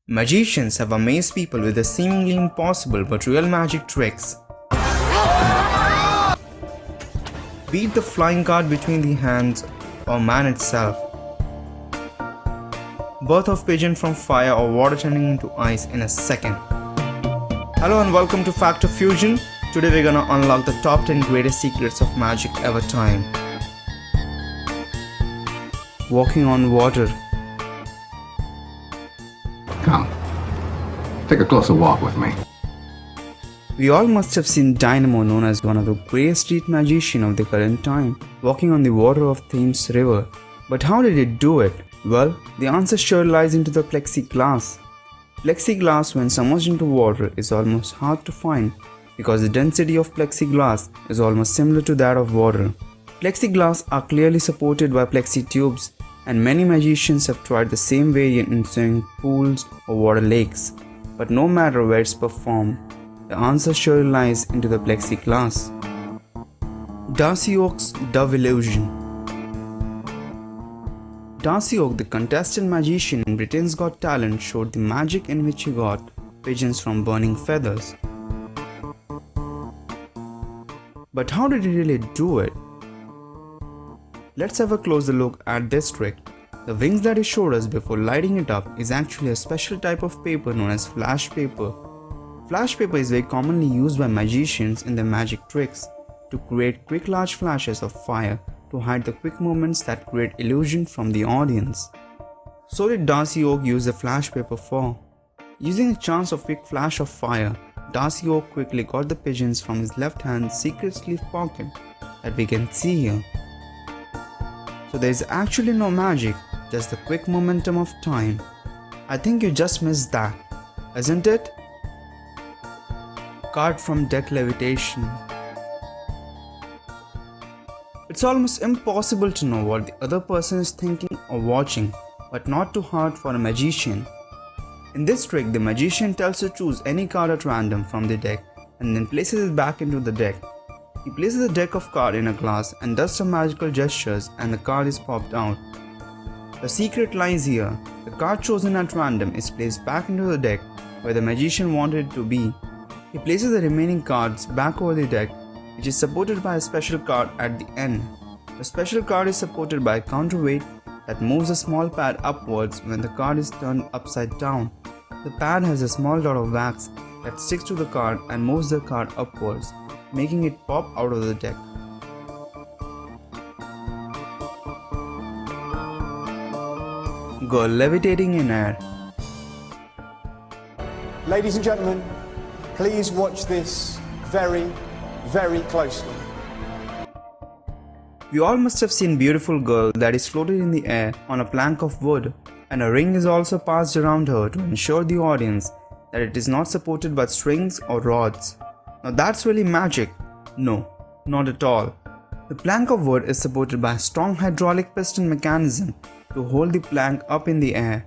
Magicians have amazed people with the seemingly impossible but real magic tricks. Be it the flying card between the hands or man itself. Birth of pigeon from fire or water turning into ice in a second. Hello and welcome to Fact or Fusion. Today we're gonna unlock the top 10 greatest secrets of magic ever time. Walking on water. Come, take a closer walk with me. We all must have seen Dynamo, known as one of the greatest street magicians of the current time, walking on the water of Thames River. But how did it do it? Well, the answer sure lies into the plexiglass. Plexiglass, when submerged into water, is almost hard to find because the density of plexiglass is almost similar to that of water. Plexiglass are clearly supported by plexi tubes, and many magicians have tried the same variant in swimming pools or water lakes. But no matter where it's performed, the answer sure lies into the plexiglass. Darcy Oak's Dove Illusion. Darcy Oak, the contestant magician in Britain's Got Talent, showed the magic in which he got pigeons from burning feathers. But how did he really do it? Let's have a closer look at this trick. The wings that he showed us before lighting it up is actually a special type of paper known as flash paper. Flash paper is very commonly used by magicians in their magic tricks to create quick large flashes of fire to hide the quick movements that create illusion from the audience. So did Darcy Oak use the flash paper for? Using a chance of quick flash of fire, Darcy Oak quickly got the pigeons from his left hand's secret sleeve pocket that we can see here. So there is actually no magic, just the quick momentum of time. I think you just missed that, isn't it? Card from deck levitation. It's almost impossible to know what the other person is thinking or watching, but not too hard for a magician. In this trick, the magician tells to choose any card at random from the deck and then places it back into the deck. He places the deck of cards in a glass and does some magical gestures and the card is popped out. The secret lies here. The card chosen at random is placed back into the deck where the magician wanted it to be. He places the remaining cards back over the deck, which is supported by a special card at the end. The special card is supported by a counterweight that moves a small pad upwards when the card is turned upside down. The pad has a small dot of wax that sticks to the card and moves the card upwards, making it pop out of the deck. Girl levitating in air. Ladies and gentlemen, please watch this very closely. We all must have seen a beautiful girl that is floated in the air on a plank of wood, and a ring is also passed around her to ensure the audience that it is not supported by strings or rods. Now that's really magic. No, not at all. The plank of wood is supported by a strong hydraulic piston mechanism to hold the plank up in the air.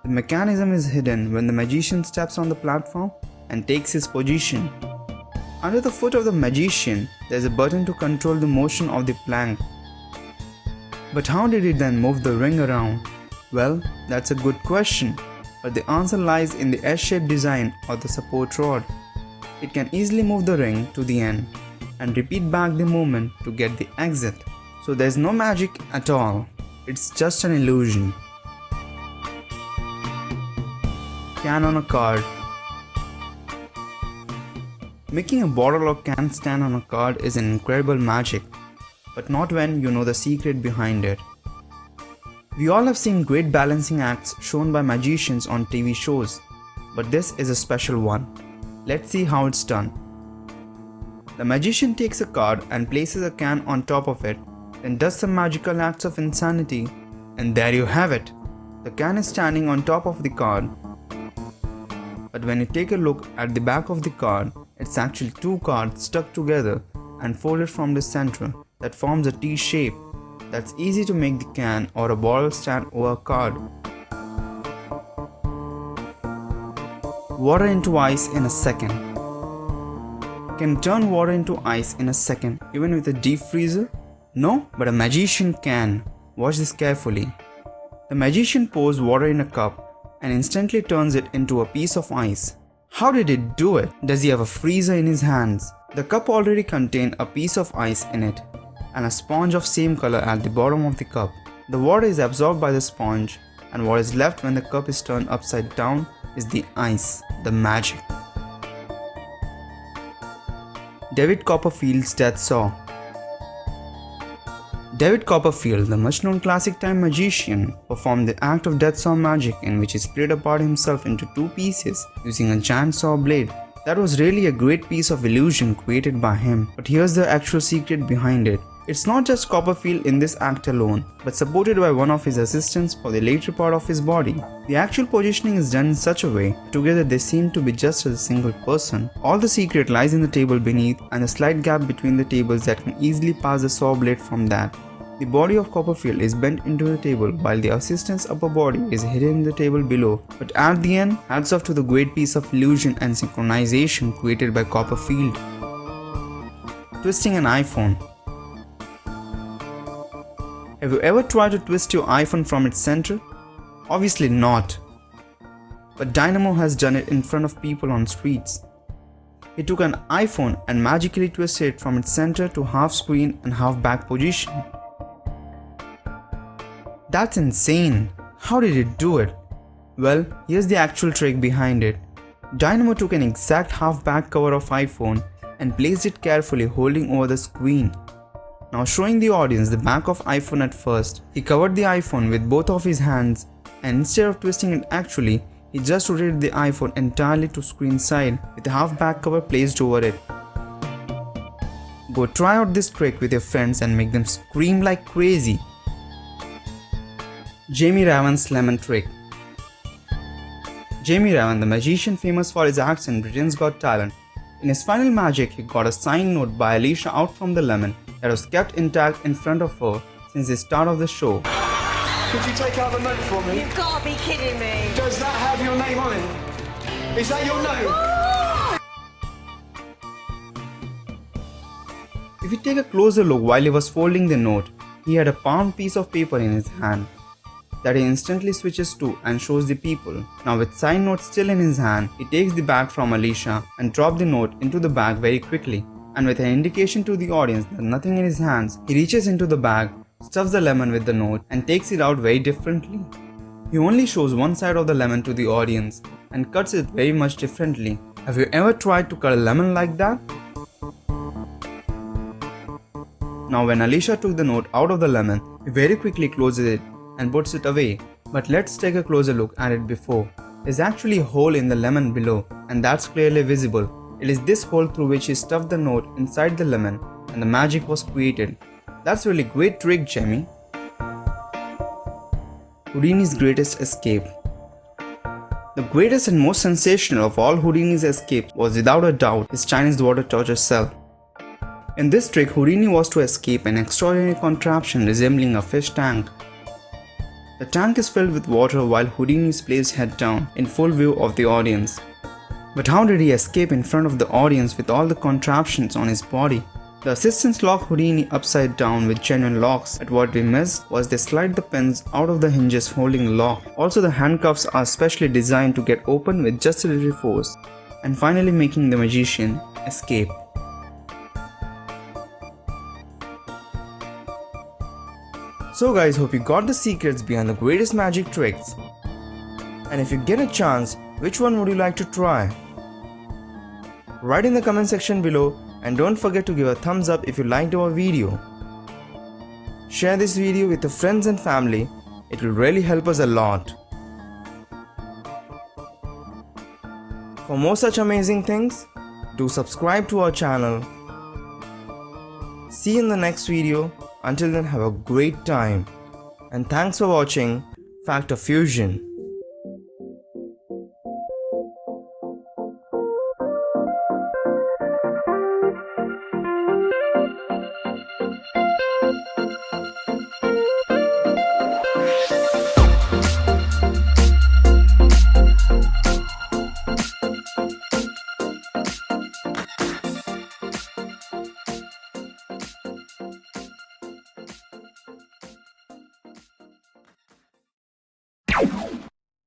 The mechanism is hidden when the magician steps on the platform and takes his position. Under the foot of the magician, there is a button to control the motion of the plank. But how did he then move the ring around? Well, that's a good question, but the answer lies in the S-shaped design of the support rod. It can easily move the ring to the end and repeat back the movement to get the exit. So there's no magic at all. It's just an illusion. Can on a card. Making a bottle or can stand on a card is an incredible magic, but not when you know the secret behind it. We all have seen great balancing acts shown by magicians on TV shows, but this is a special one. Let's see how it's done. The magician takes a card and places a can on top of it, then does some magical acts of insanity, and there you have it. The can is standing on top of the card. But when you take a look at the back of the card, it's actually two cards stuck together and folded from the center that forms a T shape. That's easy to make the can or a bottle stand over a card. Water into ice in a second. Can turn water into ice in a second even with a deep freezer? No, but a magician can. Watch this carefully. The magician pours water in a cup and instantly turns it into a piece of ice. How did it do it? Does he have a freezer in his hands? The cup already contained a piece of ice in it and a sponge of same color at the bottom of the cup. The water is absorbed by the sponge, and what is left when the cup is turned upside down is the ice, the magic. David Copperfield's death saw. David Copperfield, the much-known classic time magician, performed the act of death saw magic in which he split apart himself into two pieces using a giant saw blade. That was really a great piece of illusion created by him, but here's the actual secret behind it. It's not just Copperfield in this act alone, but supported by one of his assistants for the later part of his body. The actual positioning is done in such a way, together they seem to be just as a single person. All the secret lies in the table beneath and the slight gap between the tables that can easily pass the saw blade from that. The body of Copperfield is bent into the table while the assistant's upper body is hidden in the table below. But at the end, hats off to the great piece of illusion and synchronization created by Copperfield. Twisting an iPhone. Have you ever tried to twist your iPhone from its center? Obviously not. But Dynamo has done it in front of people on streets. He took an iPhone and magically twisted it from its center to half screen and half back position. That's insane! How did it do it? Well, here's the actual trick behind it. Dynamo took an exact half back cover of iPhone and placed it carefully holding over the screen. Now showing the audience the back of iPhone at first, he covered the iPhone with both of his hands and instead of twisting it actually, he just rotated the iPhone entirely to screen side with the half back cover placed over it. Go try out this trick with your friends and make them scream like crazy. Jamie Raven's lemon trick. Jamie Raven, the magician famous for his acts in Britain's Got Talent, in his final magic he got a signed note by Alicia out from the lemon that was kept intact in front of her since the start of the show. Could you take out the note for me? You've got to be kidding me. Does that have your name on it? Is that your note? If you take a closer look while he was folding the note, he had a palm piece of paper in his hand that he instantly switches to and shows the people. Now with signed note still in his hand, he takes the bag from Alicia and drops the note into the bag very quickly. And with an indication to the audience that nothing in his hands, he reaches into the bag, stuffs the lemon with the note and takes it out very differently. He only shows one side of the lemon to the audience and cuts it very much differently. Have you ever tried to cut a lemon like that? Now when Alicia took the note out of the lemon, he very quickly closes it and puts it away. But let's take a closer look at it before. There's actually a hole in the lemon below and that's clearly visible. It is this hole through which he stuffed the note inside the lemon and the magic was created. That's really great trick, Jamie. Houdini's greatest escape. The greatest and most sensational of all Houdini's escapes was without a doubt his Chinese water torture cell. In this trick, Houdini was to escape an extraordinary contraption resembling a fish tank. The tank is filled with water while Houdini is placed head down in full view of the audience. But how did he escape in front of the audience with all the contraptions on his body? The assistants lock Houdini upside down with genuine locks, but what we missed was they slide the pins out of the hinges holding the lock. Also the handcuffs are specially designed to get open with just a little force, and finally making the magician escape. So guys, hope you got the secrets behind the greatest magic tricks. And if you get a chance, which one would you like to try? Write in the comment section below and don't forget to give a thumbs up if you liked our video. Share this video with your friends and family, it will really help us a lot. For more such amazing things, do subscribe to our channel. See you in the next video. Until then, have a great time. And thanks for watching Fact or Fusion.